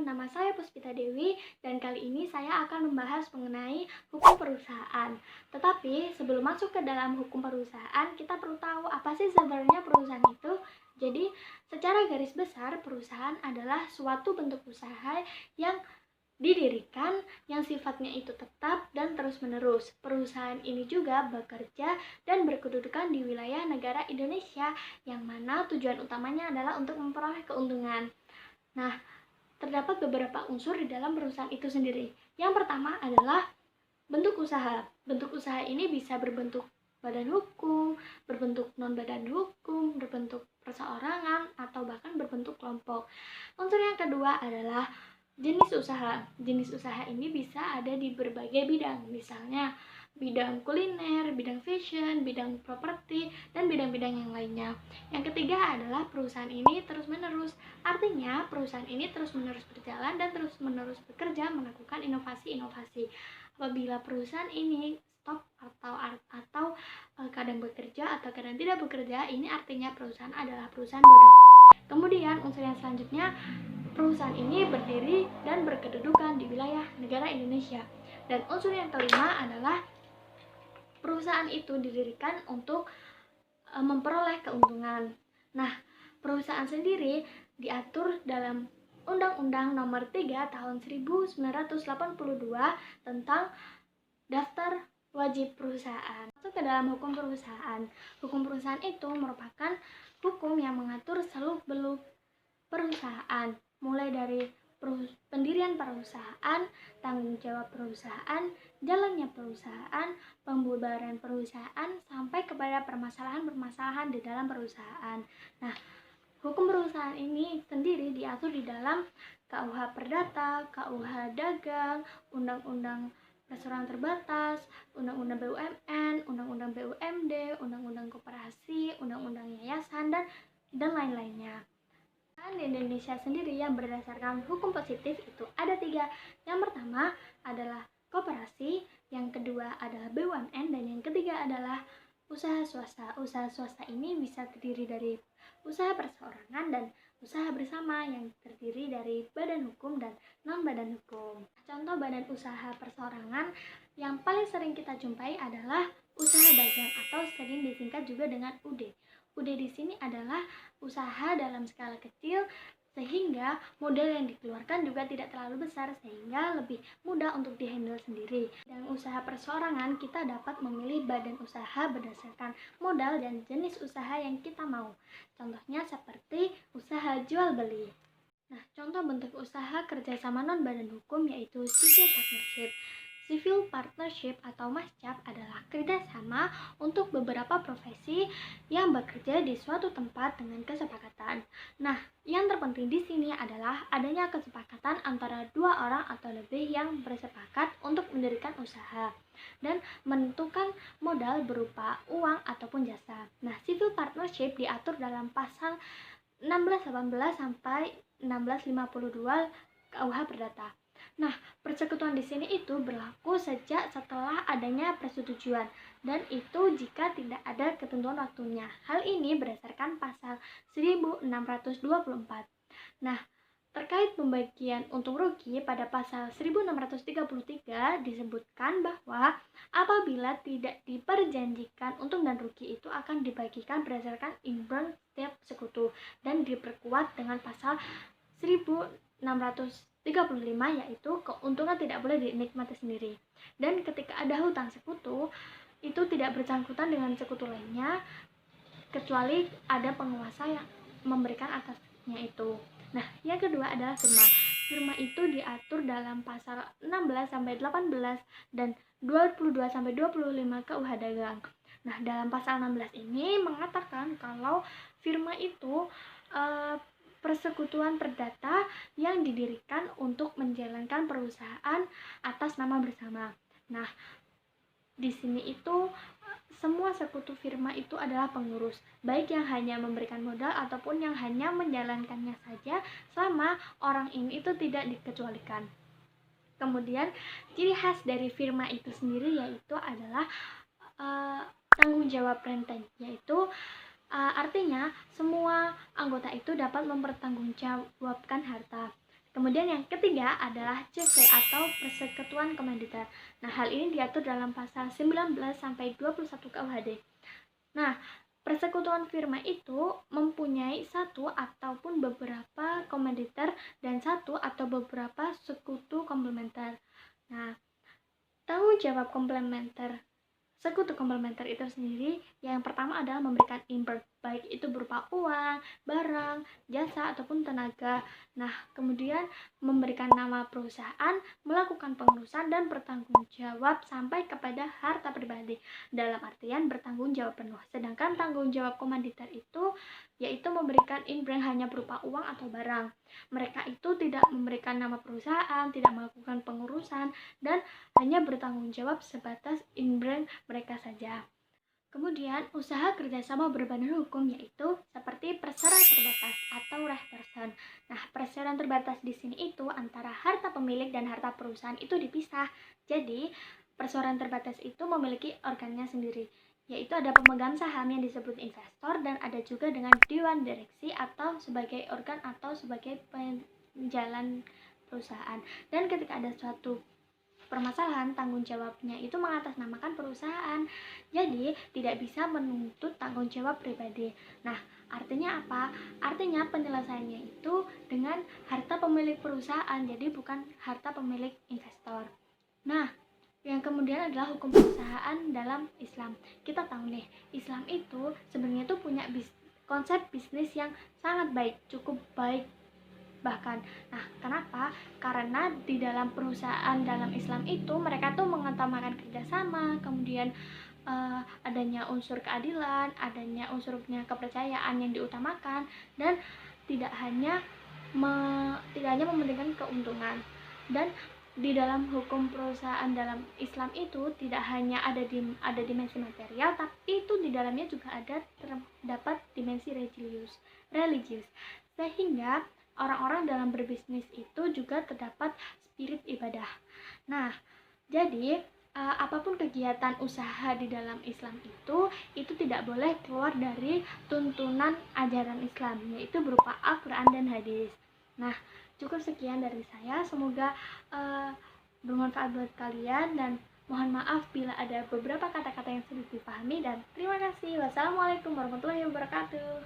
nama saya Puspita Dewi dan kali ini saya akan membahas mengenai hukum perusahaan. Tetapi sebelum masuk ke dalam hukum perusahaan, kita perlu tahu apa sih sebenarnya perusahaan itu. Jadi, secara garis besar, perusahaan adalah suatu bentuk usaha yang didirikan yang sifatnya itu tetap dan terus-menerus. Perusahaan ini juga bekerja dan berkedudukan di wilayah negara Indonesia yang mana tujuan utamanya adalah untuk memperoleh keuntungan. Nah, terdapat beberapa unsur di dalam perusahaan itu sendiri. Yang pertama adalah bentuk usaha. Bentuk usaha ini bisa berbentuk badan hukum, berbentuk non-badan hukum, berbentuk perseorangan, atau bahkan berbentuk kelompok. Unsur yang kedua adalah jenis usaha. Jenis usaha ini bisa ada di berbagai bidang, misalnya bidang kuliner, bidang fashion, bidang properti, dan bidang-bidang yang lainnya. Yang ketiga adalah perusahaan ini terus-menerus. Artinya, perusahaan ini terus-menerus berjalan dan terus-menerus bekerja melakukan inovasi-inovasi. Apabila perusahaan ini stop atau kadang bekerja atau kadang tidak bekerja, ini artinya perusahaan adalah perusahaan bodong. Kemudian, unsur yang selanjutnya, perusahaan ini berdiri dan berkedudukan di wilayah negara Indonesia. Dan unsur yang kelima adalah perusahaan itu didirikan untuk memperoleh keuntungan. Nah, perusahaan sendiri diatur dalam Undang-Undang Nomor 3 Tahun 1982 tentang Daftar Wajib Perusahaan. Masuk ke dalam hukum perusahaan. Hukum perusahaan itu merupakan hukum yang mengatur seluk-beluk perusahaan, mulai dari pendirian perusahaan, tanggung jawab perusahaan, jalannya perusahaan, pembubaran perusahaan, sampai kepada permasalahan-permasalahan di dalam perusahaan. Nah, hukum perusahaan ini sendiri diatur di dalam KUH Perdata, KUH Dagang, Undang-Undang Perseroan Terbatas, Undang-Undang BUMN, Undang-Undang BUMD, Undang-Undang Koperasi, Undang-Undang Yayasan, dan lain-lainnya. Di Indonesia sendiri yang berdasarkan hukum positif itu ada 3. Yang pertama adalah koperasi, yang kedua adalah BUMN, dan yang ketiga adalah usaha swasta. Usaha swasta ini bisa terdiri dari usaha perseorangan dan usaha bersama yang terdiri dari badan hukum dan non-badan hukum. Contoh badan usaha perseorangan yang paling sering kita jumpai adalah usaha dagang atau sering disingkat juga dengan UD. UD di sini adalah usaha dalam skala kecil sehingga modal yang dikeluarkan juga tidak terlalu besar sehingga lebih mudah untuk dihandle sendiri. Dan usaha perseorangan kita dapat memilih badan usaha berdasarkan modal dan jenis usaha yang kita mau. Contohnya seperti usaha jual beli. Nah, contoh bentuk usaha kerjasama non-badan hukum yaitu civil partnership. Civil partnership atau mascap adalah kerjasama untuk beberapa profesi yang bekerja di suatu tempat dengan kesepakatan. Nah, yang terpenting di sini adalah adanya kesepakatan antara 2 orang atau lebih yang bersepakat untuk mendirikan usaha dan menentukan modal berupa uang ataupun jasa. Nah, civil partnership diatur dalam pasal 1618 sampai 1652 KUH Perdata. Nah, persekutuan di sini itu berlaku sejak setelah adanya persetujuan dan itu jika tidak ada ketentuan waktunya. Hal ini berdasarkan pasal 1624. Nah, terkait pembagian untung rugi pada pasal 1633 disebutkan bahwa apabila tidak diperjanjikan untung dan rugi itu akan dibagikan berdasarkan imbang setiap sekutu dan diperkuat dengan pasal 1635 yaitu keuntungan tidak boleh dinikmati sendiri. Dan ketika ada hutang sekutu itu tidak bersangkutan dengan sekutu lainnya kecuali ada penguasa yang memberikan atasnya itu. Nah, yang kedua adalah firma. Firma itu diatur dalam pasal 16 sampai 18 dan 22 sampai 25 KUH Dagang. Nah, dalam pasal 16 ini mengatakan kalau firma itu persekutuan perdata yang didirikan untuk menjalankan perusahaan atas nama bersama. Nah, di sini itu semua sekutu firma itu adalah pengurus, baik yang hanya memberikan modal ataupun yang hanya menjalankannya saja selama orang ini itu tidak dikecualikan. Kemudian ciri khas dari firma itu sendiri yaitu adalah tanggung jawab renten, yaitu artinya semua anggota itu dapat mempertanggungjawabkan harta. Kemudian yang ketiga adalah CV atau Persekutuan Komanditer. Nah, hal ini diatur dalam pasal 19 sampai 21 KUHD. Nah, persekutuan firma itu mempunyai satu ataupun beberapa komanditer dan satu atau beberapa sekutu komplementer. Nah, tanggung jawab komplementer sekutu komplementer itu sendiri yang pertama adalah memberikan input, baik itu berupa uang, barang, jasa, ataupun tenaga. Nah, kemudian memberikan nama perusahaan, melakukan pengurusan, dan bertanggung jawab sampai kepada harta pribadi, dalam artian bertanggung jawab penuh. Sedangkan tanggung jawab komanditer itu yaitu memberikan input hanya berupa uang atau barang. Mereka itu tidak memberikan nama perusahaan, tidak melakukan pengurusan, dan hanya bertanggung jawab sebatas inbrand mereka saja. Kemudian, usaha kerjasama berbadan hukum yaitu seperti perseroan terbatas atau rehperson. Nah, perseroan terbatas di sini itu antara harta pemilik dan harta perusahaan itu dipisah. Jadi, perseroan terbatas itu memiliki organnya sendiri, yaitu ada pemegang saham yang disebut investor dan ada juga dengan dewan direksi atau sebagai organ atau sebagai penjalan perusahaan. Dan ketika ada suatu permasalahan, tanggung jawabnya itu mengatasnamakan perusahaan. Jadi, tidak bisa menuntut tanggung jawab pribadi. Nah, artinya apa? Artinya penyelesaiannya itu dengan harta pemilik perusahaan, jadi bukan harta pemilik investor. Nah, yang kemudian adalah hukum perusahaan dalam Islam. Kita tahu nih, Islam itu sebenarnya tuh punya konsep bisnis yang sangat baik, cukup baik bahkan. Nah, kenapa? Karena di dalam perusahaan dalam Islam itu mereka tuh mengutamakan kerjasama, kemudian adanya unsur keadilan, adanya unsurnya kepercayaan yang diutamakan, dan tidak hanya mementingkan keuntungan. Dan di dalam hukum perusahaan dalam Islam itu tidak hanya ada dimensi material, tapi itu di dalamnya juga terdapat dimensi religius. Sehingga orang-orang dalam berbisnis itu juga terdapat spirit ibadah. Nah, jadi apapun kegiatan usaha di dalam Islam itu tidak boleh keluar dari tuntunan ajaran Islam, yaitu berupa Al-Quran dan hadis. Nah, cukup sekian dari saya. Semoga bermanfaat buat kalian, dan mohon maaf bila ada beberapa kata-kata yang sulit dipahami, dan terima kasih. Wassalamualaikum warahmatullahi wabarakatuh.